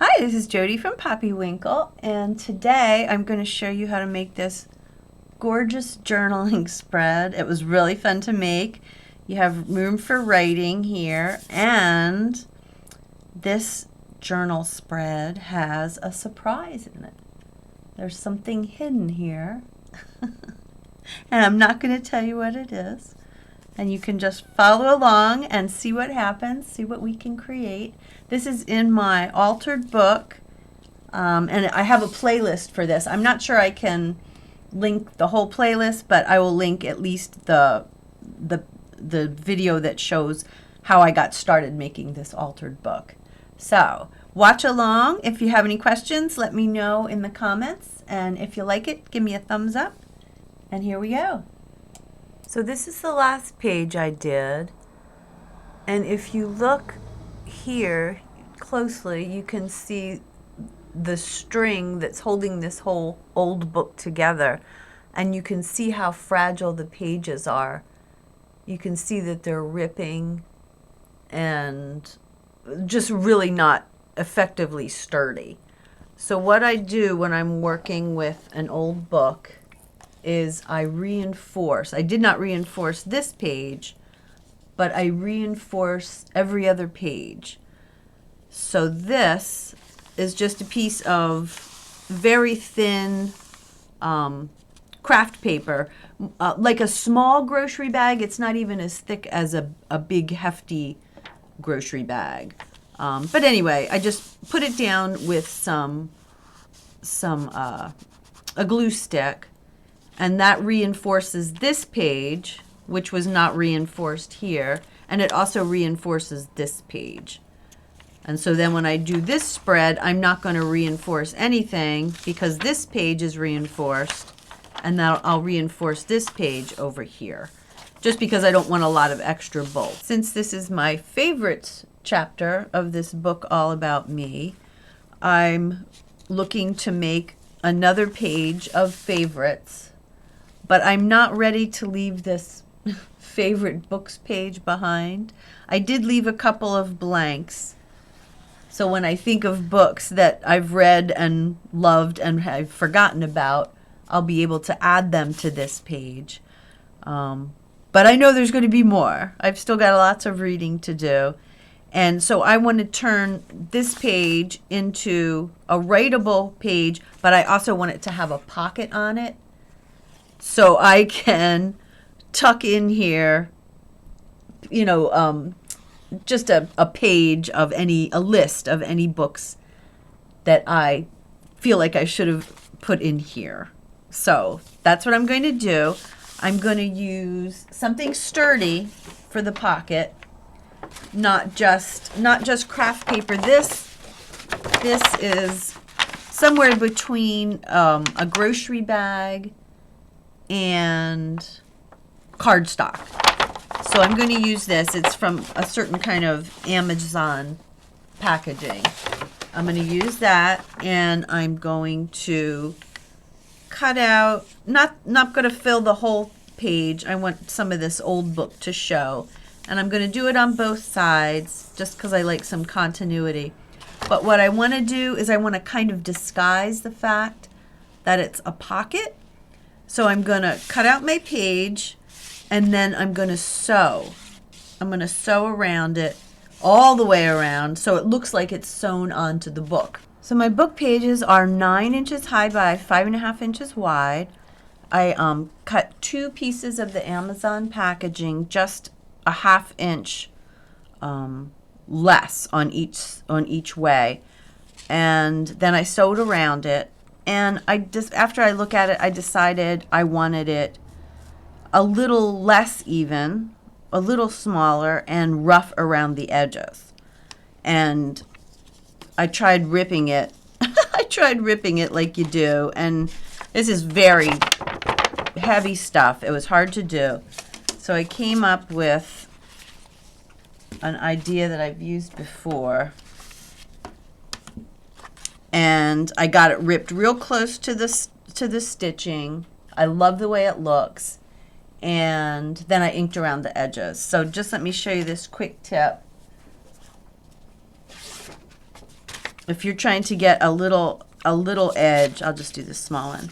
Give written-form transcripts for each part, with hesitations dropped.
Hi, this is Jody from Poppy Winkle, and today I'm going to show you how to make this gorgeous journaling spread. It was really fun to make. You have room for writing here, and this journal spread has a surprise in it. There's something hidden here, and I'm not going to tell you what it is. And you can just follow along and see what happens, see what we can create. This is in my altered book, and I have a playlist for this. I'm not sure I can link the whole playlist, but I will link at least the video that shows how I got started making this altered book. So watch along. If you have any questions, let me know in the comments. And if you like it, give me a thumbs up. And here we go. So this is the last page I did, and if you look here closely, you can see the string that's holding this whole old book together, and you can see how fragile the pages are. You can see that they're ripping and just really not effectively sturdy. So what I do when I'm working with an old book is I reinforce. I did not reinforce this page, but I reinforced every other page. So this is just a piece of very thin craft paper, like a small grocery bag. It's not even as thick as a big hefty grocery bag. But anyway, I just put it down with a glue stick. And that reinforces this page, which was not reinforced here, and it also reinforces this page. And so then when I do this spread, I'm not going to reinforce anything because this page is reinforced, and then I'll reinforce this page over here, just because I don't want a lot of extra bolts. Since this is my favorite chapter of this book all about me, I'm looking to make another page of favorites. But I'm not ready to leave this favorite books page behind. I did leave a couple of blanks. So when I think of books that I've read and loved and have forgotten about, I'll be able to add them to this page. But I know there's going to be more. I've still got lots of reading to do. And so I want to turn this page into a writable page, but I also want it to have a pocket on it, so I can tuck in here, just a page of a list of any books that I feel like I should have put in here. So that's what I'm going to do. I'm going to use something sturdy for the pocket, not just craft paper. This is somewhere between a grocery bag and cardstock. So I'm going to use this. It's from a certain kind of Amazon packaging. I'm going to use that, and I'm going to cut out, not going to fill the whole page. I want some of this old book to show, and I'm going to do it on both sides just because I like some continuity. But what I want to do is I want to kind of disguise the fact that it's a pocket. So I'm going to cut out my page, and then I'm going to sew. I'm going to sew around it all the way around so it looks like it's sewn onto the book. So my book pages are 9 inches high by 5.5 inches wide. I cut 2 pieces of the Amazon packaging, just a 1/2 inch less on each way, and then I sewed around it. And after I look at it, I decided I wanted it a little less even, a little smaller, and rough around the edges. And I tried ripping it. I tried ripping it like you do. And this is very heavy stuff. It was hard to do. So I came up with an idea that I've used before. And I got it ripped real close to the stitching. I love the way it looks. And then I inked around the edges. So just let me show you this quick tip. if you're trying to get a little edge, I'll just do this small one.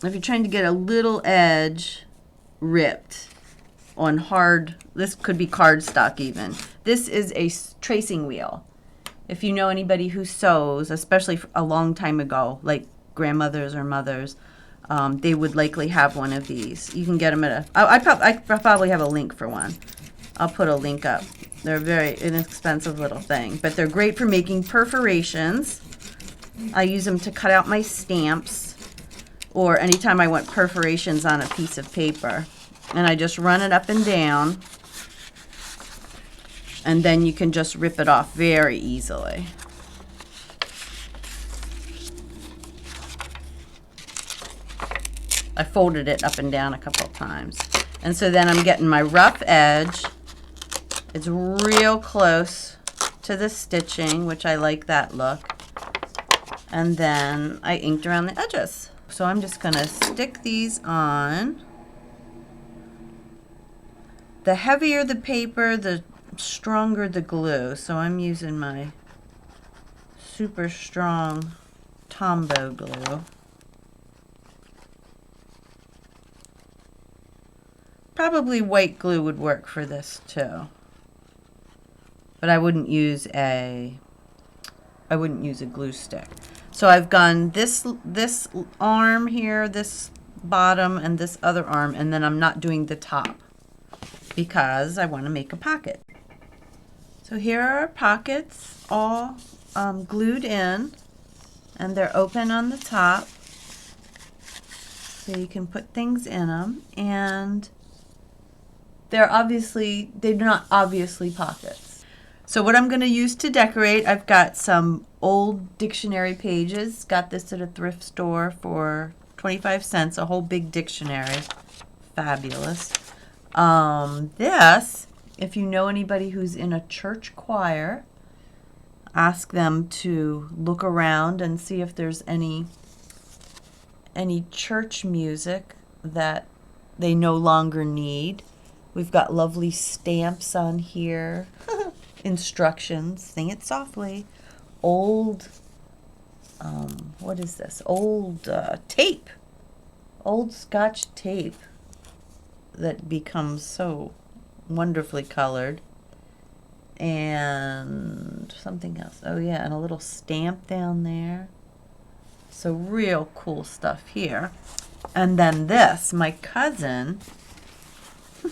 If you're trying to get a little edge ripped on hard, this could be cardstock even. This is a tracing wheel. If you know anybody who sews, especially a long time ago, like grandmothers or mothers, they would likely have one of these. You can get them at I probably have a link for one. I'll put a link up. They're a very inexpensive little thing, but they're great for making perforations. I use them to cut out my stamps, or anytime I want perforations on a piece of paper. And I just run it up and down, and then you can just rip it off very easily. I folded it up and down a couple of times. And so then I'm getting my rough edge. It's real close to the stitching, which I like that look. And then I inked around the edges. So I'm just gonna stick these on. The heavier the paper, the stronger the glue. So I'm using my super strong Tombow glue. Probably white glue would work for this too. But I wouldn't use a glue stick. So I've gone this arm here, this bottom, and this other arm, and then I'm not doing the top because I want to make a pocket. So here are our pockets all glued in, and they're open on the top, so you can put things in them, and they're not obviously pockets. So what I'm going to use to decorate, I've got some old dictionary pages. Got this at a thrift store for 25 cents, a whole big dictionary. Fabulous. This, if you know anybody who's in a church choir, ask them to look around and see if there's any church music that they no longer need. We've got lovely stamps on here. Instructions, sing it softly. Old, what is this? Old tape. Old Scotch tape that becomes so wonderfully colored. And something else. Oh yeah, and a little stamp down there. So real cool stuff here. And then this, my cousin, I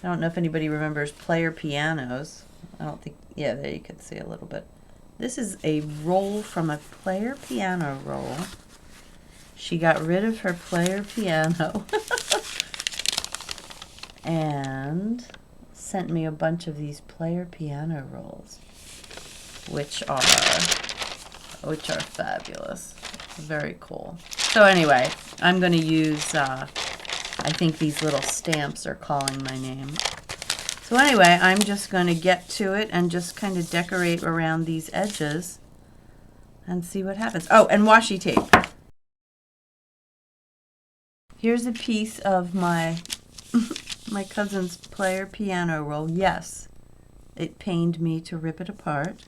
don't know if anybody remembers player pianos. I don't think, yeah, there you can see a little bit. This is a roll from a player piano roll. She got rid of her player piano and sent me a bunch of these player piano rolls, which are fabulous. Very cool. So anyway, I'm going to use, I think these little stamps are calling my name. So anyway, I'm just going to get to it and just kind of decorate around these edges and see what happens. Oh, and washi tape. Here's a piece of my my cousin's player piano roll. Yes, it pained me to rip it apart.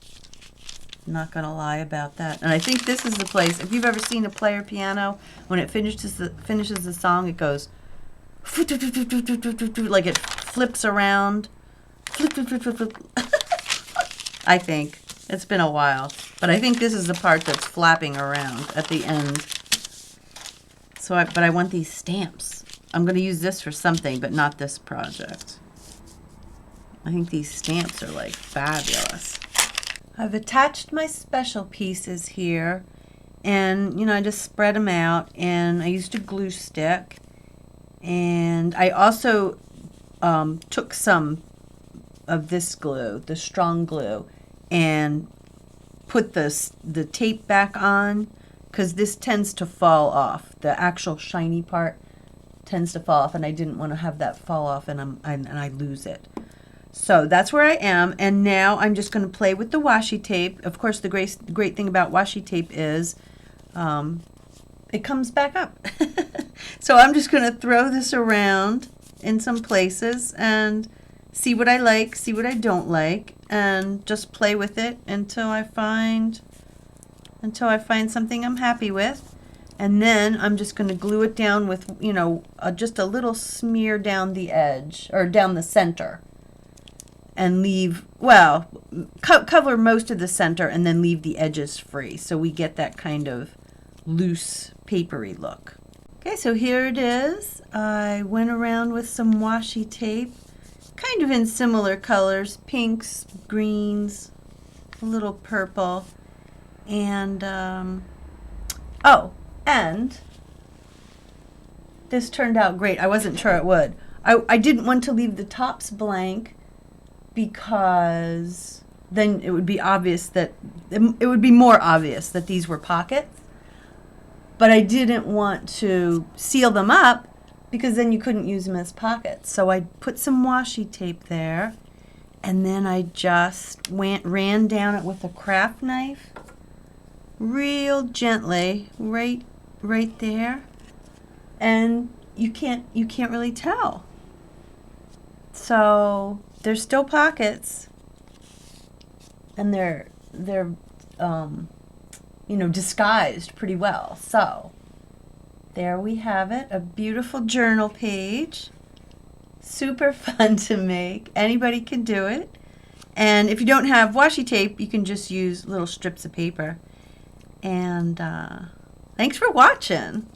Not going to lie about that. And I think this is the place, if you've ever seen a player piano, when it finishes the song, it goes like it flips around. I think. It's been a while. But I think this is the part that's flapping around at the end. But I want these stamps. I'm going to use this for something, but not this project. I think these stamps are like fabulous. I've attached my special pieces here, and I just spread them out, and I used a glue stick, and I also took some of this glue, the strong glue, and put the tape back on, because this tends to fall off. The actual shiny part tends to fall off, and I didn't want to have that fall off and I lose it. So that's where I am, and now I'm just going to play with the washi tape. Of course, the great thing about washi tape is it comes back up. So I'm just going to throw this around in some places and see what I like, see what I don't like, and just play with it until I find something I'm happy with. And then I'm just going to glue it down with, you know, just a little smear down the edge, or down the center. And leave, well, cover most of the center and then leave the edges free. So we get that kind of loose, papery look. Okay, so here it is. I went around with some washi tape, kind of in similar colors, pinks, greens, a little purple. And, oh, and this turned out great. I wasn't sure it would. I didn't want to leave the tops blank because then it would be obvious that, it would be more obvious that these were pockets. But I didn't want to seal them up because then you couldn't use them as pockets. So I put some washi tape there, and then I just ran down it with a craft knife real gently, right there, and you can't really tell. So there's still pockets, and they're you know, disguised pretty well. So there we have it, a beautiful journal page. Super fun to make. Anybody can do it. And if you don't have washi tape, you can just use little strips of paper. And thanks for watching.